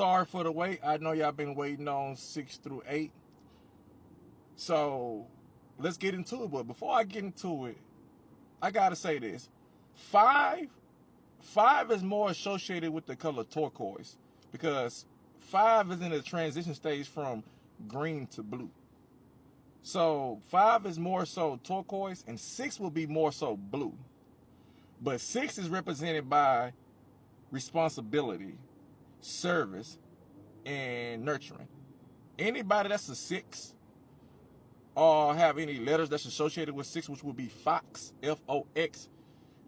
sorry for the wait. I know y'all been waiting on 6 through 8. So let's get into it. But before I get into it, I gotta say this. 5 is more associated with the color turquoise because 5 is in the transition stage from green to blue. So 5 is more so turquoise and 6 will be more so blue. But 6 is represented by responsibility, service, and nurturing. Anybody that's a 6 or have any letters that's associated with 6, which would be Fox, F-O-X,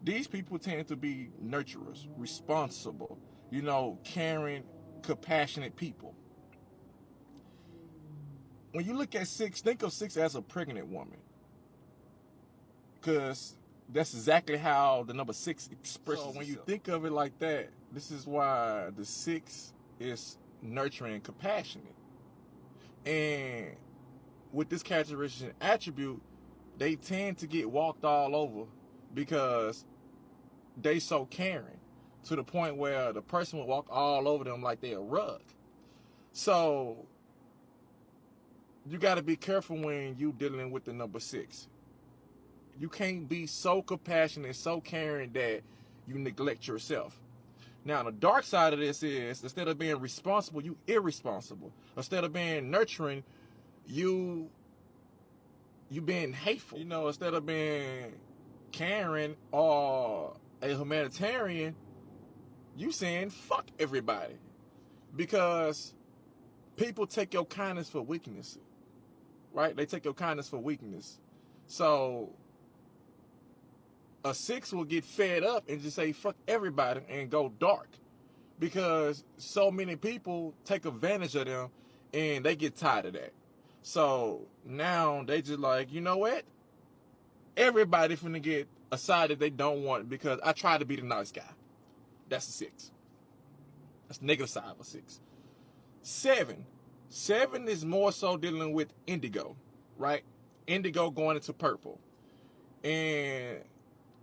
these people tend to be nurturers, responsible, caring, compassionate people. When you look at 6, think of 6 as a pregnant woman. Because that's exactly how the number 6 expresses itself. When you think of it like that, this is why the 6 is nurturing and compassionate. And with this characteristic attribute, they tend to get walked all over because they so caring to the point where the person will walk all over them like they're a rug. So you got to be careful when you dealing with the number 6. You can't be so compassionate, so caring that you neglect yourself. Now, the dark side of this is instead of being responsible, you irresponsible. Instead of being nurturing, you being hateful. Instead of being caring or a humanitarian, you saying fuck everybody. Because people take your kindness for weakness. Right? They take your kindness for weakness. So a 6 will get fed up and just say fuck everybody and go dark. Because so many people take advantage of them and they get tired of that. So now they just like, you know what? Everybody finna get a side that they don't want because I try to be the nice guy. That's a 6. That's the negative side of a 6. 7 is more so dealing with indigo, right? Indigo going into purple. And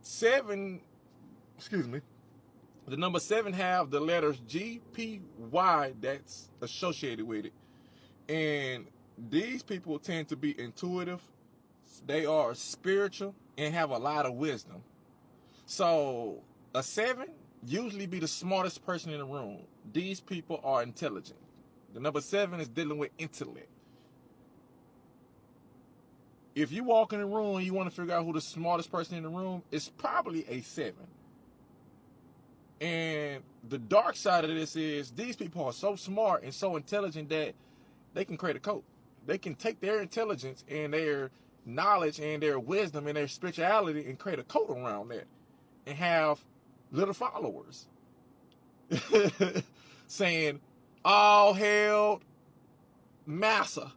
7, the number 7 have the letters G, P, Y that's associated with it. And these people tend to be intuitive. They are spiritual and have a lot of wisdom. So a 7 usually be the smartest person in the room. These people are intelligent. The number 7 is dealing with intellect. If you walk in the room and you want to figure out who the smartest person in the room, it's probably a 7. And the dark side of this is these people are so smart and so intelligent that they can create a cult. They can take their intelligence and their knowledge and their wisdom and their spirituality and create a cult around that and have little followers saying, all hail Massa.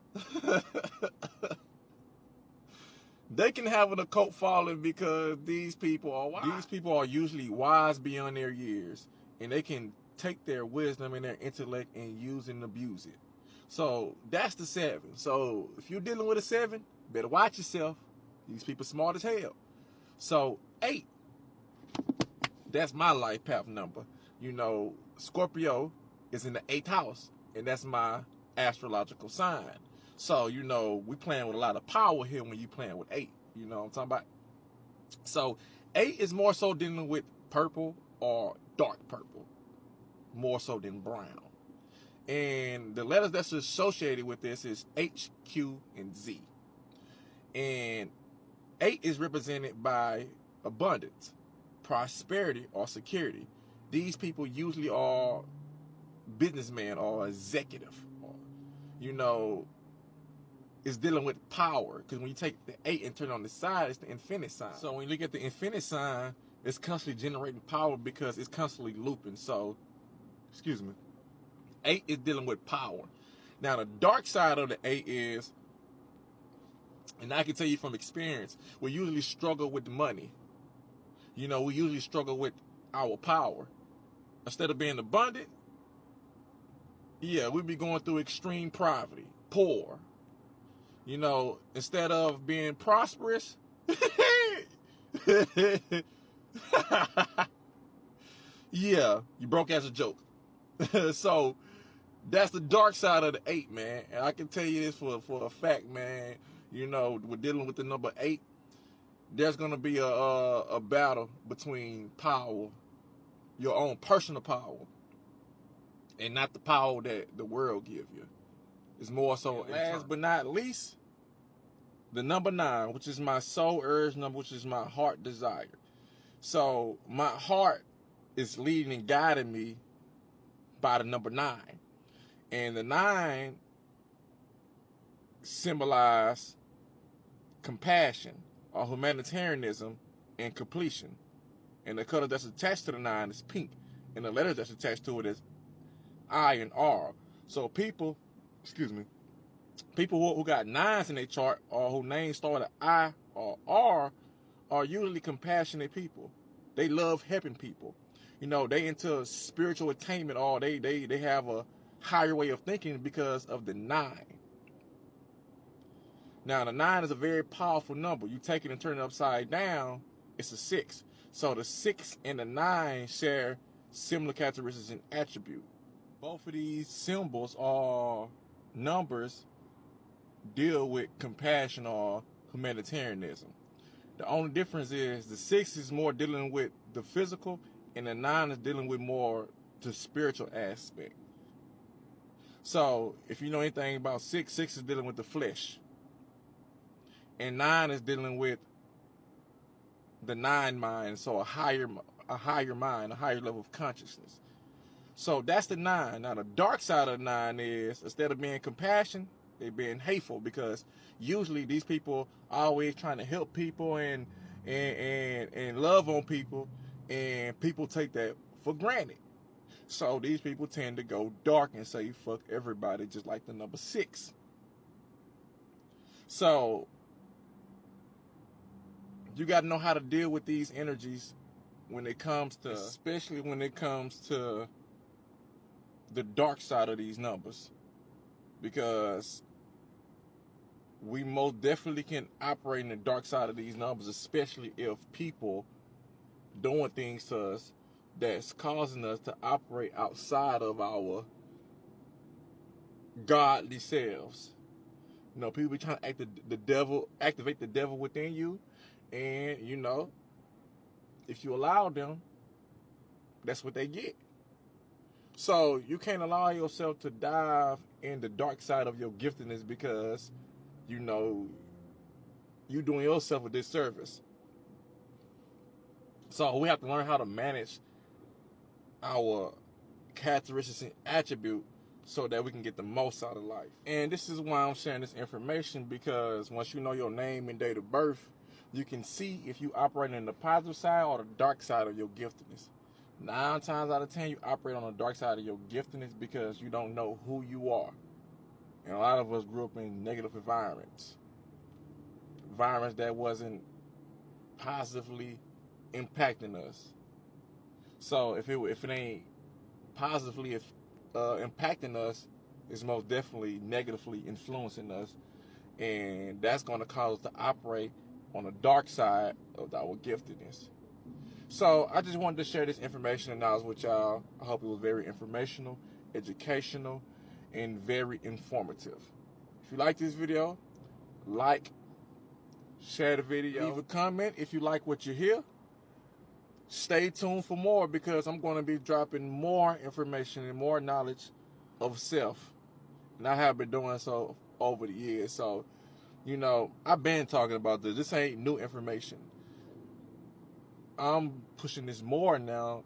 They can have an occult following because these people are wise. These people are usually wise beyond their years, and they can take their wisdom and their intellect and use and abuse it. So that's the 7. So if you're dealing with a 7, better watch yourself. These people smart as hell. So 8, that's my life path number. Scorpio is in the 8th house, and that's my astrological sign. So, we playing with a lot of power here when you playing with 8. You know what I'm talking about? So 8 is more so dealing with purple or dark purple, more so than brown. And the letters that's associated with this is H, Q, and Z. And 8 is represented by abundance, prosperity, or security. These people usually are businessmen or executive. Or, it's dealing with power. Because when you take the 8 and turn it on the side, it's the infinite sign. So when you look at the infinite sign, it's constantly generating power because it's constantly looping. So, 8 is dealing with power. Now, the dark side of the 8 is, and I can tell you from experience, we usually struggle with money. We usually struggle with our power. Instead of being abundant, we'd be going through extreme poverty, poor. Instead of being prosperous, you broke as a joke. So That's the dark side of the 8, man. And I can tell you this for a fact, man. You know, we're dealing with the number 8. There's gonna be a battle between power, your own personal power, and not the power that the world give you. It's more so. Last but not least, the number 9, which is my soul urge number, which is my heart desire. So my heart is leading and guiding me by the number 9. And the 9 symbolize compassion or humanitarianism and completion. And the color that's attached to the 9 is pink. And the letter that's attached to it is I and R. So people who got 9s in their chart or whose names start with I or R are usually compassionate people. They love helping people. You know, they into spiritual attainment, or they have a higher way of thinking because of the 9. Now, the 9 is a very powerful number. You take it and turn it upside down, it's a 6. So the 6 and the 9 share similar characteristics and attribute. Both of these symbols or numbers deal with compassion or humanitarianism. The only difference is the 6 is more dealing with the physical, and the 9 is dealing with more the spiritual aspect. So if you know anything about 6 is dealing with the flesh, and 9 is dealing with the 9 mind, so a higher mind, a higher level of consciousness. So that's the 9. Now the dark side of the 9 is, instead of being compassion, they're being hateful, because usually these people are always trying to help people and love on people, and people take that for granted. So these people tend to go dark and say fuck everybody, just like the number 6. So you got to know how to deal with these energies when it comes to, especially when it comes to the dark side of these numbers, because we most definitely can operate in the dark side of these numbers, especially if people doing things to us that's causing us to operate outside of our godly selves. You know, people be trying to activate the devil within you, and you know, if you allow them, that's what they get. So you can't allow yourself to dive in the dark side of your giftedness, because you know you're doing yourself a disservice. So we have to learn how to manage our characteristics and attribute so that we can get the most out of life. And this is why I'm sharing this information, because once you know your name and date of birth, you can see if you operate in the positive side or the dark side of your giftedness. 9 times out of 10, you operate on the dark side of your giftedness because you don't know who you are. And a lot of us grew up in negative environments that wasn't positively impacting us. So if it ain't positively impacting us, it's most definitely negatively influencing us, and that's going to cause us to operate on the dark side of our giftedness. So I just wanted to share this information and knowledge with y'all. I hope it was very informational, educational, and very informative. If you like this video, like, share the video, leave a comment if you like what you hear. Stay tuned for more, because I'm going to be dropping more information and more knowledge of self, and I have been doing so over the years. So, you know, I've been talking about this. This ain't new information. I'm pushing this more now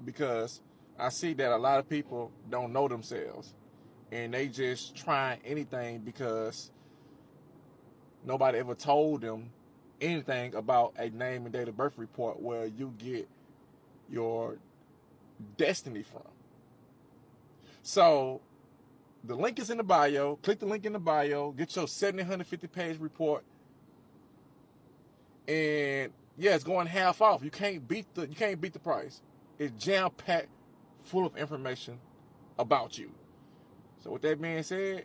because I see that a lot of people don't know themselves, and they just try anything because nobody ever told them anything about a name and date of birth report where you get your destiny from. So the link is in the bio. Click the link in the bio. Get your 750-page report. And yeah, it's going half off. You can't beat the price. It's jam-packed full of information about you. So with that being said,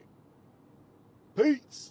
peace.